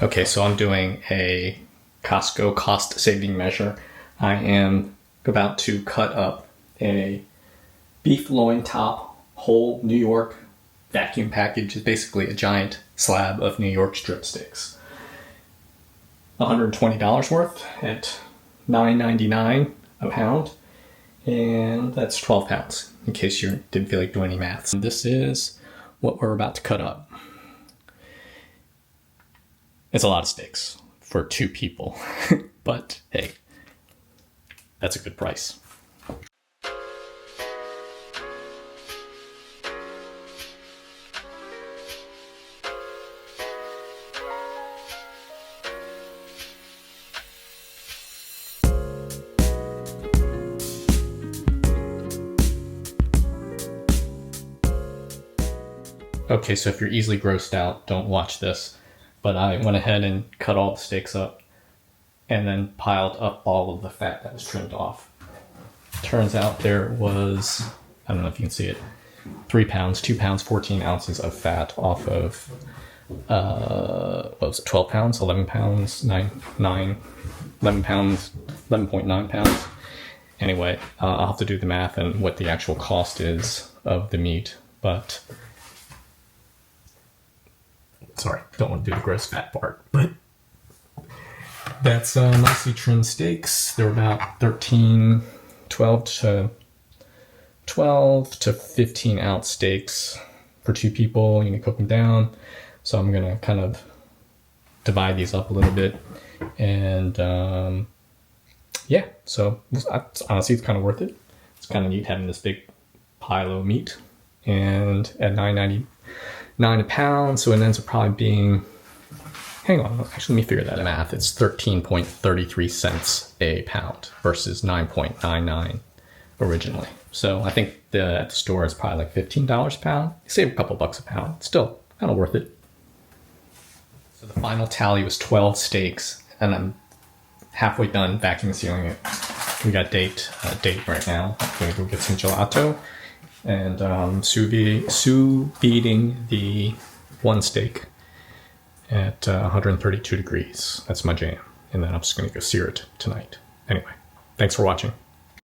Okay, so I'm doing a Costco cost saving measure. I am about to cut up a beef loin top whole New York vacuum package. It's basically a giant slab of New York strip steaks. $120 worth at $9.99 a pound, and that's 12 pounds in case you didn't feel like doing any maths. This is what we're about to cut up. It's a lot of steaks for 2 people, but hey, that's a good price. Okay, so if you're easily grossed out, don't watch this. But I went ahead and cut all the steaks up and then piled up all of the fat that was trimmed off. Turns out there was, I don't know if you can see it, 3 pounds, 2 pounds, 14 ounces of fat off of, what was it, 12 pounds, 11 pounds, 11 pounds, 11.9 pounds. Anyway, I'll have to do the math and what the actual cost is of the meat, but sorry, don't want to do the gross fat part, but that's nicely trimmed steaks. They're about 12 to 15 ounce steaks for 2 people. You can cook them down. So I'm going to kind of divide these up a little bit. And yeah, so honestly, it's kind of worth it. It's kind of neat having this big pile of meat. And at $9.99 a pound, so it ends up probably being, hang on, actually let me figure that out. Math, it's 13.33 cents a pound versus 9.99 originally. So I think at the store it's probably like $15 a pound. You save a couple bucks a pound. Still kind of worth it. So the final tally was 12 steaks, and I'm halfway done vacuum sealing it. We got date right now. I'm gonna go get some gelato. And sous videing the one steak at 132 degrees. That's my jam. And then I'm just going to go sear it tonight. Anyway, thanks for watching.